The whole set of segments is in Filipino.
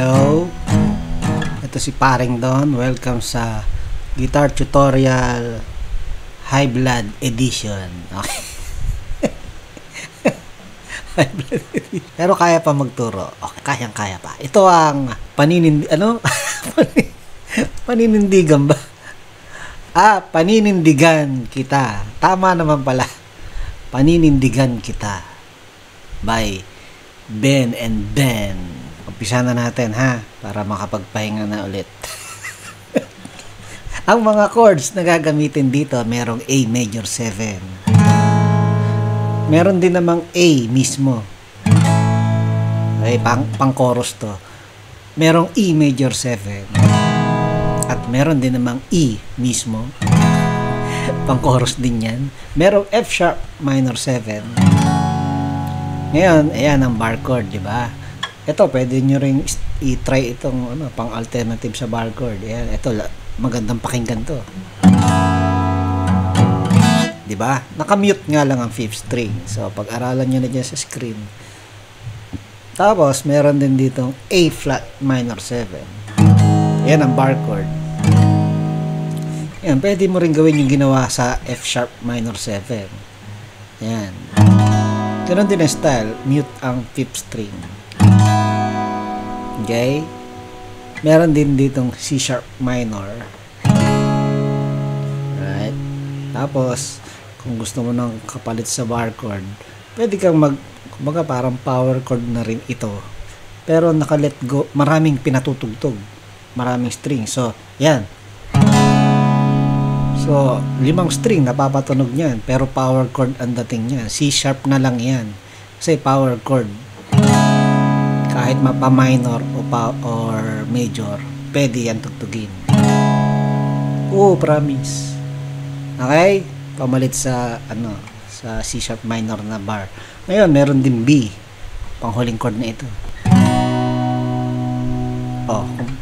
Hello, ito si Paring Don. Welcome sa Guitar Tutorial High Blood Edition. Okay. High Blood Edition. Pero kaya pa magturo. Okay, kayang-kaya pa. Ito ang paninindigan ba? Paninindigan kita. Tama naman pala. Paninindigan kita by Ben and Ben. Umpisa na natin ha, para makapagpahinga na ulit. Ang mga chords na gagamitin dito, merong A major 7. Meron din namang A mismo. Okay, pang chorus to. Merong E major 7. At meron din namang E mismo. Pang chorus din yan. Merong F sharp minor 7. Ngayon, ayan ang bar chord, di ba? Ito, pwede nyo rin i-try itong pang alternative sa bar chord. Ayan, ito, magandang pakinggan to. Diba? Nakamute nga lang ang 5th string. So, pag-aralan nyo na dyan sa screen. Tapos, meron din ditong A flat minor 7. Ayan ang bar chord. Ayan, pwede mo rin gawin yung ginawa sa F sharp minor 7. Ayan. Ganon din ang style. Mute ang 5th string. Okay? Meron din ditong C sharp minor. Right? Tapos, kung gusto mo ng kapalit sa bar chord, pwede kang kumbaga parang power chord na rin ito. Pero naka-let go, maraming pinatutugtog. Maraming string. So, yan. So, 5 string napapatunog niyan. Pero power chord ang dating niyan. C sharp na lang yan. Kasi power chord. Kahit mapa-minor or major, pwede yan tugtugin. Promise. Okay? Pamalit sa sa C sharp minor na bar. Ngayon, meron din B. Panghuling chord na ito.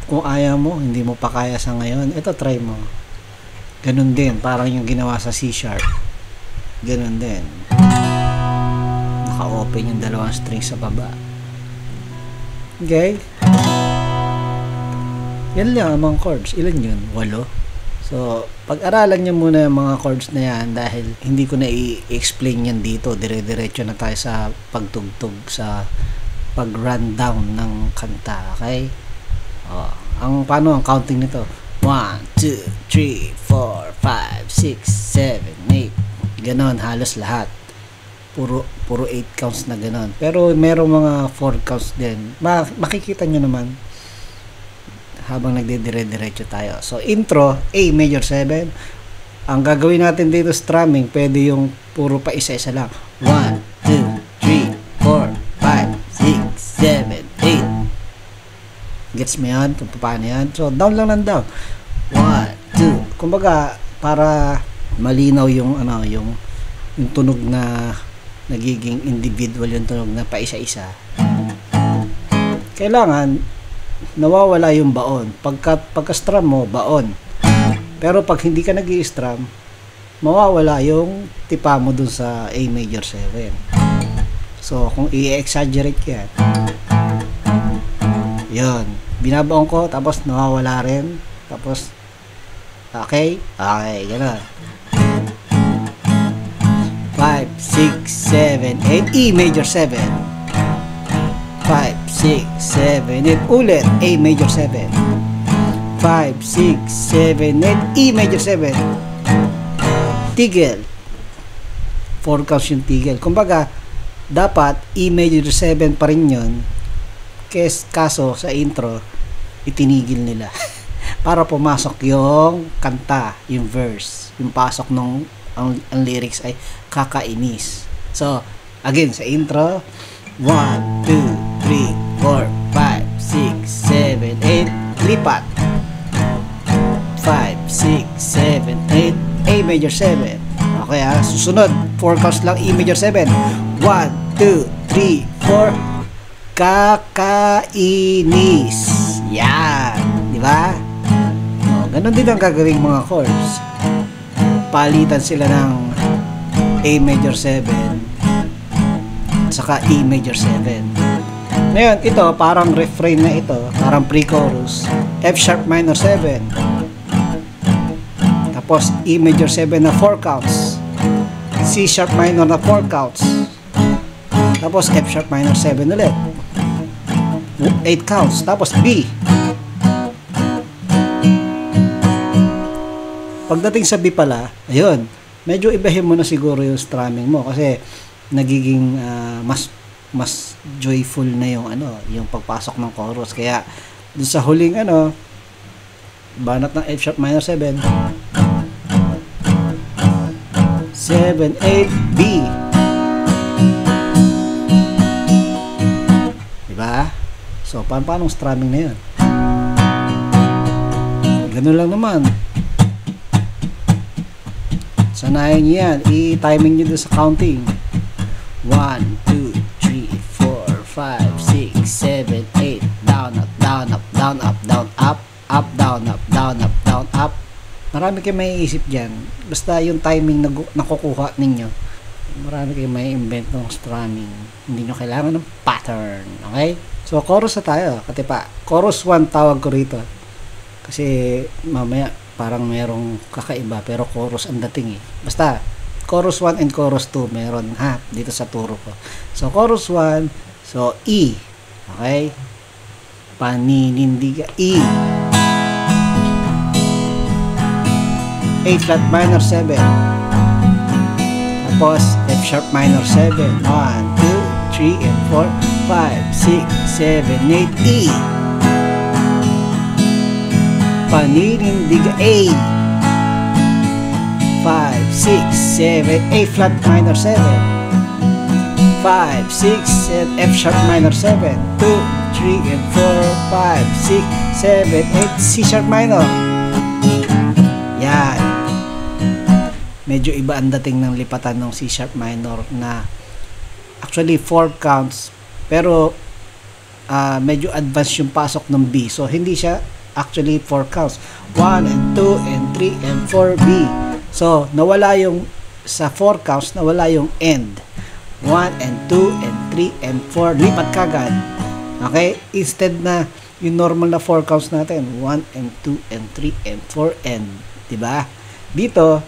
Kung ayaw mo, hindi mo pa kaya sa ngayon, ito try mo. Ganun din, parang yung ginawa sa C sharp. Ganun din. Naka-open yung 2 strings sa baba. Okay? Yan lang ang mga chords. Ilan yun? 8. So, pag-aralan nyo muna yung mga chords na yan dahil hindi ko na i-explain yan dito. Dire-diretso na tayo sa pagtugtog, sa pag-rundown ng kanta. Okay? Paano ang counting nito? 1, 2, 3, 4, 5, 6, 7, 8. Ganon, halos lahat. Puro 8 counts na gano'n. Pero merong mga 4 counts din. Makikita nyo naman habang nagdidire-diretso tayo. So, intro, A major 7. Ang gagawin natin dito strumming, pwede yung puro pa isa-isa lang. 1, 2, 3, 4, 5, 6, 7, 8. Gets mo yan? Kung paano yan? So, down lang ng down. 1, 2. Kumbaga, para malinaw yung tunog na nagiging individual yung tunog na pa isa-isa. Kailangan nawawala yung baon. Pagka-strum mo, baon. Pero pag hindi ka nag-i-strum, mawawala yung tipa mo dun sa A major 7. So, kung i-exaggerate yan, yun. Binabaon ko, tapos nawawala rin. Tapos, okay? Okay, gano'n. 5, 6, 7, 8, E major 7. 5, 6, 7, 8. Ulit, A major 7. 5, 6, 7, 8, E major 7. Tigil. 4 counts yung tigil. Kumbaga, dapat E major 7 pa rin yun. Kaso, sa intro, itinigil nila. Para pumasok yung kanta, yung verse. Yung pasok nung ang lyrics ay kakainis. So, again, sa intro, 1, 2, 3, 4, 5, 6, 7, 8, lipat. 5, 6, 7, 8, A major 7. Okay susunod, 4 counts lang, E major 7. 1, 2, 3, 4, kakainis. Yan, di ba? Ganon din ang gagawing mga chords. Palitan sila ng A major 7 at saka E major 7. Ngayon, ito, parang refrain na ito, parang pre-chorus. F sharp minor 7. Tapos, E major 7 na 4 counts. C sharp minor na 4 counts. Tapos, F sharp minor 7 ulit. 8 counts. Tapos, B. Pagdating sa B pala, ayun, medyo ibahin mo na siguro yung strumming mo kasi nagiging mas joyful na yung yung pagpasok ng chorus. Kaya dun sa huling banat ng F sharp minor 7, 7, 8, B. Diba? So, paano strumming na yun? Ganun lang naman. Sanayin nyo yan. I-timing nyo doon sa counting. 1, 2, 3, 4, 5, 6, 7, 8. Down, up, down, up, down, up, down, up. Up, down, up, down, up, down, up. Marami kayo may isip dyan. Basta yung timing na nakukuha ninyo. Marami kayo may invent ng strumming. Hindi nyo kailangan ng pattern. Okay? So, chorus na tayo. Katipa. Chorus 1 tawag ko rito. Kasi mamaya parang merong kakaiba pero chorus ang dating eh. Basta chorus 1 and chorus 2 meron dito sa turo ko. So chorus 1, so E. Okay? Paninindiga E. A flat minor 7. Tapos F sharp minor 7. 1, 2, 3 and 4, 5, 6, 7, 8 E. Paninindiga A. 5, 6, 7, A flat minor 7. 5, 6, 7, F sharp minor 7. 2, 3, and 4, 5, 6, 7, 8, C sharp minor. Yan. Medyo iba ang dating ng lipatan ng C sharp minor na actually 4 counts pero medyo advanced yung pasok ng B. So hindi siya actually 4 counts. 1 and 2 and 3 and 4 B. So, nawala yung sa 4 counts, nawala yung end. 1 and 2 and 3 and 4. Lipat kagad. Okay? Instead na yung normal na 4 counts natin. 1 and 2 and 3 and 4 and. Diba? Dito,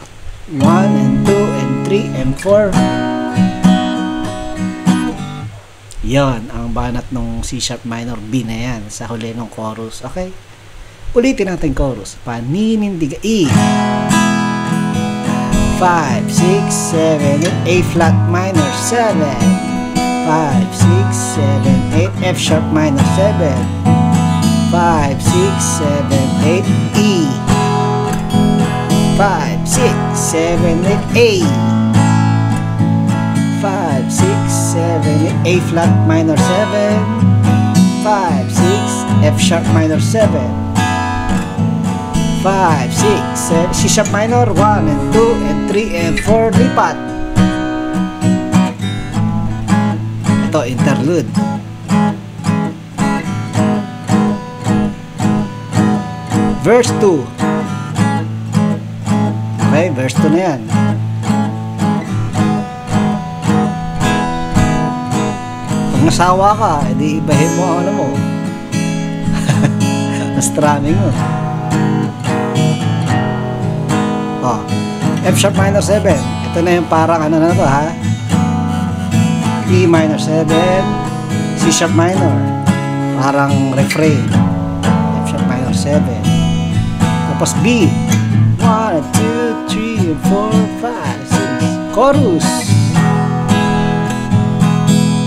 1 and 2 and 3 and 4. Yan ang banat ng C sharp minor B na yan sa huli ng chorus. Okay? Ulitin natin chorus. Paninindiga E. 5, 6, 7, 8 A flat minor 7. 5, 6, 7, 8 F sharp minor 7. 5, 6, 7, 8 E. 5, 6, 7, 8 A. 5, 6, 7, 8 A flat minor 7. 5, 6 F sharp minor 7. 5, 6, 7, C sharp minor 1 and 2 and 3 and 4 lipat. Ito interlude. Verse 2. Okay, verse 2 na yan. Pag nasawa ka, edi ibahin mo ang mo. Strumming mo. F sharp minor 7. Ito na yung parang na to E minor 7, C sharp minor. Parang refrain. F sharp minor 7. Tapos B. 1, 2, 3, 4, 5, 6. Chorus.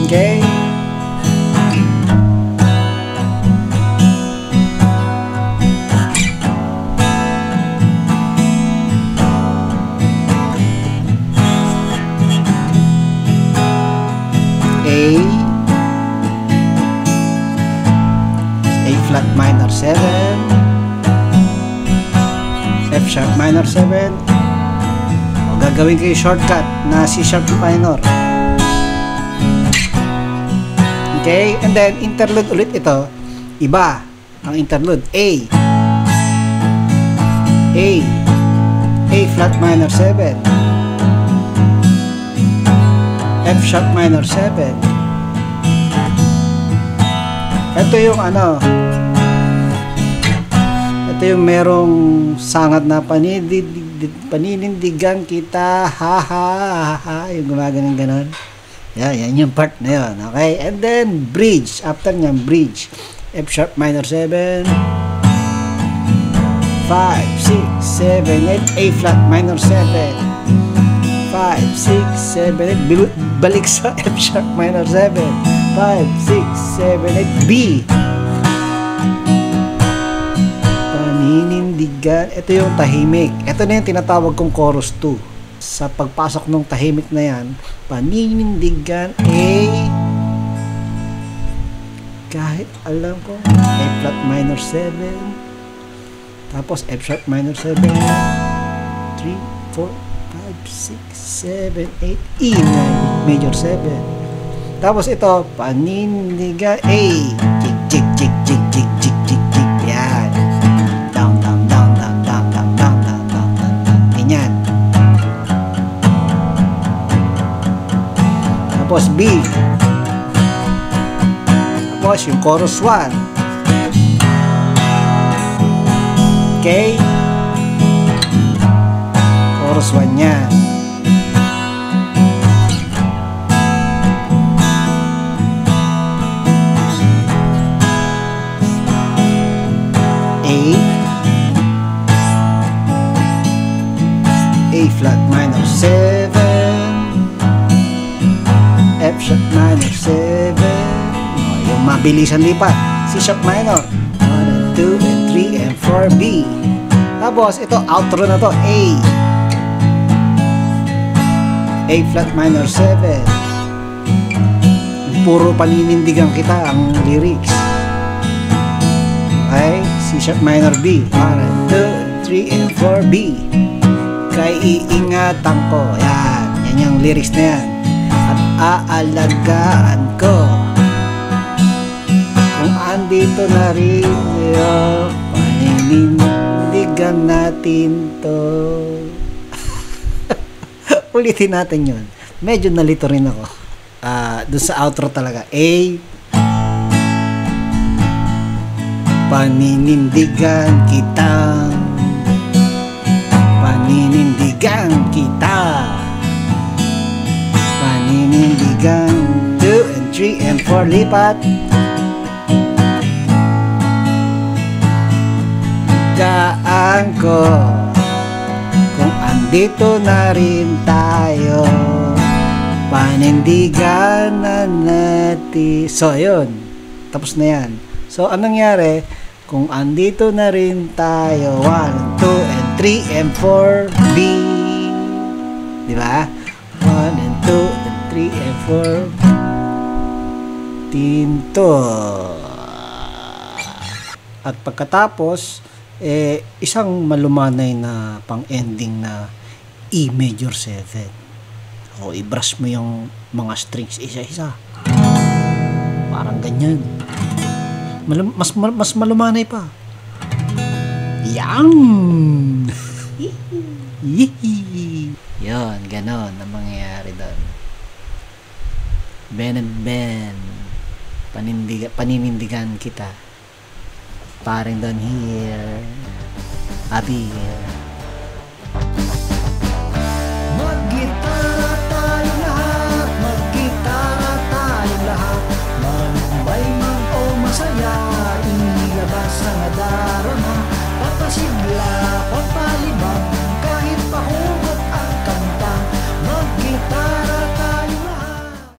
Okay. A flat minor 7, F sharp minor 7. Gagawin kayo shortcut na C sharp minor. Okay, and then interlude ulit ito. Iba ang interlude. A flat minor 7, F sharp minor 7, Ito yung ano, ito yung merong sangat na paninindigan kita, ha ha ha ha, yung gumaganon ganon. Yan yung part na yun. Okay, and then bridge, after nyan bridge, F sharp minor 7, 5, 6, 7, 8, A flat minor 7, 5, 6, 7, 8, balik sa F sharp minor 7, 5, 6, 7, 8, B. Paninindigan, ito yung tahimik. Ito na yung tinatawag kong chorus 2. Sa pagpasok ng tahimik na yan, paninindigan A, kahit alam ko, A flat minor 7, tapos F sharp minor 7, 3, 4, 5, 6, 7, 8, E major 7. Tapos ito, paninindigan A, jig, jig, jig, jig, jig, jig, jig, jig, yan. Down, down, down, down, down, down, down, down, down, down, down. Ganyan. Tapos B. Tapos yung chorus 1. Okay? Chorus 1 yan. A flat minor 7, F sharp minor 7, yung mabilisan lipat, C sharp minor 1 and 2 and 3 and 4, B. Tapos ito outro na to, A flat minor 7, puro paninindigan kita ang lyrics. Okay, C sharp minor B, 1 and 2 and 3 and 4, B. Kay iingatan ko, yan yung lyrics na yan, at aalagaan ko kung andito na rin yun, paninindigan natin to. Ulitin natin yun, medyo nalito rin ako doon sa outro talaga. A, paninindigan kita, paninindigan kita, paninindigan 2 and 3 and 4 lipat, gaan ko kung andito na rin tayo, panindigan na natin. So yun, tapos na yan. So anong nangyari? Kung andito na rin tayo, 1, 2, and 3, and 4, B. Diba? 1, and 2, and 3, and 4, tinto. At pagkatapos, isang malumanay na pang-ending na E major 7. O, i-brush mo yung mga strings isa-isa. Parang ganyan. Mas malumanay pa. Yang! Yun, ganon ang mangyayari doon. Ben and Ben, paninindigan kita. Paring doon here, happy here. Mag-gitara tayo lahat, mag-gitara tayo lahat, malumbay man o masaya, ilabas ang nadarama, papasigla, papalibang,